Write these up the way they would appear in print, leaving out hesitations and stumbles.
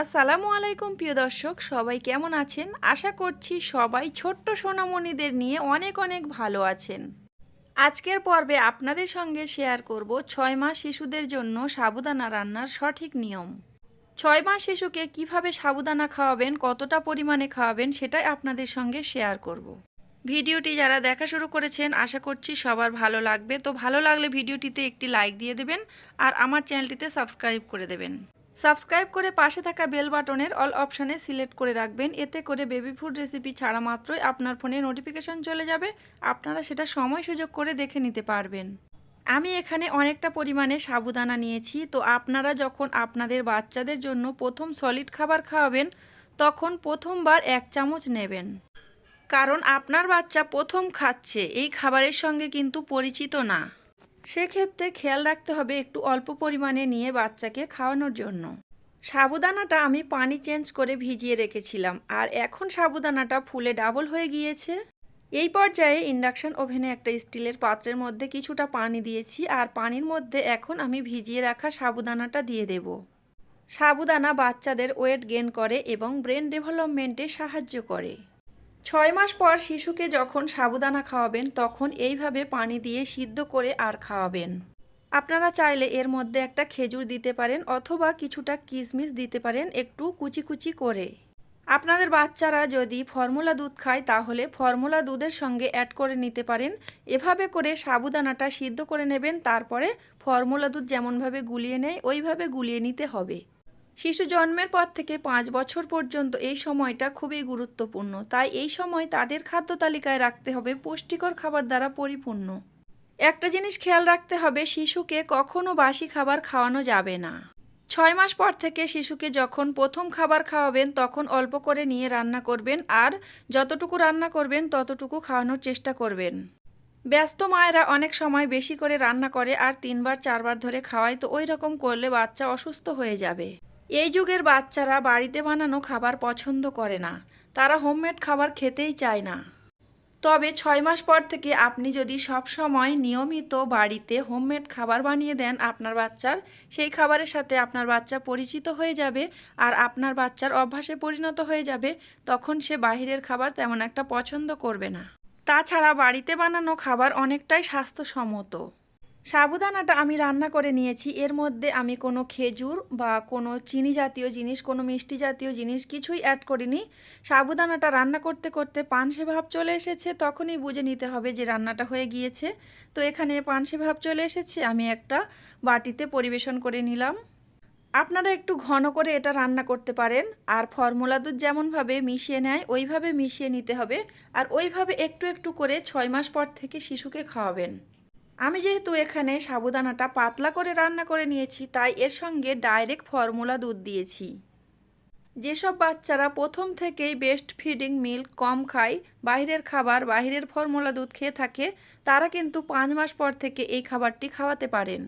আসসালামু আলাইকুম প্রিয় দর্শক, সবাই কেমন আছেন? আশা করছি সবাই ছোট্ট সোনামণিদের নিয়ে অনেক অনেক ভালো আছেন। আজকের পর্বে আপনাদের সঙ্গে শেয়ার করব ৬ মাস শিশুদের জন্য সাবুদানা রান্নার সঠিক নিয়ম। ৬ মাস শিশুকে কিভাবে সাবুদানা খাওয়াবেন, কতটা পরিমাণে খাওয়াবেন সেটাই আপনাদের সঙ্গে শেয়ার করব। ভিডিওটি যারা দেখা শুরু করেছেন আশা করছি সবার ভালো লাগবে। তো ভালো লাগলে ভিডিওটিতে একটি লাইক দিয়ে দেবেন আর আমার চ্যানেলটিতে সাবস্ক্রাইব করে দেবেন। সাবস্ক্রাইব করে পাশে থাকা বেল বাটনের অল অপশানে সিলেক্ট করে রাখবেন। এতে করে বেবি ফুড রেসিপি ছাড়া মাত্রই আপনার ফোনে নোটিফিকেশন চলে যাবে, আপনারা সেটা সময় সুযোগ করে দেখে নিতে পারবেন। আমি এখানে অনেকটা পরিমাণে সাবুদানা নিয়েছি। তো আপনারা যখন আপনাদের বাচ্চাদের জন্য প্রথম সলিড খাবার খাওয়াবেন তখন প্রথমবার 1 চামচ নেবেন, কারণ আপনার বাচ্চা প্রথম খাচ্ছে, এই খাবারের সঙ্গে কিন্তু পরিচিত না। সেক্ষেত্রে খেয়াল রাখতে হবে একটু অল্প পরিমাণে নিয়ে বাচ্চাকে খাওয়ানোর জন্য। সাবুদানাটা আমি পানি চেঞ্জ করে ভিজিয়ে রেখেছিলাম আর এখন সাবুদানাটা ফুলে ডাবল হয়ে গিয়েছে। এই পর্যায়ে ইন্ডাকশন ওভেনে একটা স্টিলের পাত্রের মধ্যে কিছুটা পানি দিয়েছি আর পানির মধ্যে এখন আমি ভিজিয়ে রাখা সাবুদানাটা দিয়ে দেব। সাবুদানা বাচ্চাদের ওয়েট গেইন করে এবং ব্রেন ডেভেলপমেন্টে সাহায্য করে। ৬ মাস পর শিশুকে যখন সাবুদানা খাওয়াবেন তখন এইভাবে পানি দিয়ে সিদ্ধ করে আর খাওয়াবেন। আপনারা চাইলে এর মধ্যে একটা খেজুর দিতে পারেন অথবা কিছুটা কিশমিশ দিতে পারেন একটু কুচি কুচি করে। আপনাদের বাচ্চারা যদি ফর্মুলা দুধ খায় তাহলে ফর্মুলা দুধের সঙ্গে অ্যাড করে নিতে পারেন। এভাবে করে সাবুদানাটা সিদ্ধ করে নেবেন, তারপরে ফর্মুলা দুধ যেমনভাবে গুলিয়ে নেয় ওইভাবে গুলিয়ে নিতে হবে। শিশু জন্মের পর থেকে 5 বছর পর্যন্ত এই সময়টা খুবই গুরুত্বপূর্ণ, তাই এই সময় তাদের খাদ্য তালিকায় রাখতে হবে পুষ্টিকর খাবার দ্বারা পরিপূর্ণ। একটা জিনিস খেয়াল রাখতে হবে, শিশুকে কখনো বাসি খাবার খাওয়ানো যাবে না। ৬ মাস পর থেকে শিশুকে যখন প্রথম খাবার খাওয়াবেন তখন অল্প করে নিয়ে রান্না করবেন আর যতটুকু রান্না করবেন ততটুকু খাওয়ানোর চেষ্টা করবেন। ব্যস্ত মায়েরা অনেক সময় বেশি করে রান্না করে আর 3বার 4বার ধরে খাওয়ায়, তো ওই রকম করলে বাচ্চা অসুস্থ হয়ে যাবে। এই যুগের বাচ্চারা বাড়িতে বানানো খাবার পছন্দ করে না, তারা হোমমেড খাবার খেতেই চায় না। তবে ৬ মাস পর থেকে আপনি যদি সব সময় নিয়মিত বাড়িতে হোমমেড খাবার বানিয়ে দেন আপনার বাচ্চার, সেই খাবারের সাথে আপনার বাচ্চা পরিচিত হয়ে যাবে আর আপনার বাচ্চার অভ্যাসে পরিণত হয়ে যাবে, তখন সে বাইরের খাবার তেমন একটা পছন্দ করবে না। তাছাড়া বাড়িতে বানানো খাবার অনেকটাই স্বাস্থ্যসম্মত। সাবুদানাটা আমি রান্না করে নিয়েছি, এর মধ্যে আমি কোনো খেজুর বা কোনো চিনি জাতীয় জিনিস, কোনো মিষ্টি জাতীয় জিনিস কিছুই অ্যাড করিনি। সাবুদানাটা রান্না করতে করতে পানসে ভাব চলে এসেছে, তখনই বুঝে নিতে হবে যে রান্নাটা হয়ে গিয়েছে। তো এখানে পানসে ভাব চলে এসেছে, আমি একটা বাটিতে পরিবেশন করে নিলাম। আপনারা একটু ঘন করে এটা রান্না করতে পারেন আর ফর্মুলা দুধ যেমনভাবে মিশিয়ে নেয় ওইভাবে মিশিয়ে নিতে হবে আর ওইভাবে একটু একটু করে ৬ মাস পর থেকে শিশুকে খাওয়াবেন। আমি যেহেতু এখানে সাবুদানাটা পাতলা করে রান্না করে নিয়েছি তাই এর সঙ্গে ডাইরেক্ট ফর্মুলা দুধ দিয়েছি। যেসব বাচ্চারা প্রথম থেকেই বেস্ট ফিডিং মিল্ক কম খায়, বাইরের খাবার বাইরের ফর্মুলা দুধ খেয়ে থাকে, তারা কিন্তু 5 মাস পর থেকে এই খাবারটি খাওয়াতে পারেন।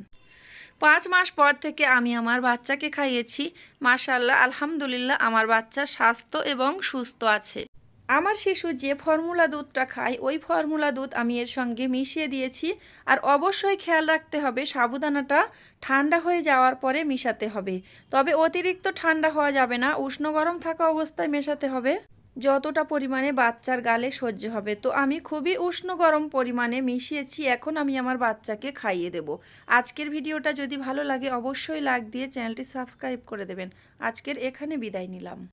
5 মাস পর থেকে আমি আমার বাচ্চাকে খাইয়েছি, মাশাআল্লাহ আলহামদুলিল্লাহ আমার বাচ্চা স্বাস্থ্য এবং সুস্থ আছে। আমার শিশু যে ফর্মুলা দুধটা খায় ওই ফর্মুলা দুধ আমি এর সঙ্গে মিশিয়ে দিয়েছি। আর অবশ্যই খেয়াল রাখতে হবে সাবুদানাটা ঠান্ডা হয়ে যাওয়ার পরে মিশাতে হবে, তবে অতিরিক্ত ঠান্ডা হওয়া যাবে না, উষ্ণ গরম থাকা অবস্থায় মেশাতে হবে যতটা পরিমাণে বাচ্চার গালে সহ্য হবে। তো আমি খুবই উষ্ণ গরম পরিমাণে মিশিয়েছি, এখন আমি আমার বাচ্চাকে খাইয়ে দেব। আজকের ভিডিওটা যদি ভালো লাগে অবশ্যই লাইক দিয়ে চ্যানেলটি সাবস্ক্রাইব করে দেবেন। আজকের এখানে বিদায় নিলাম।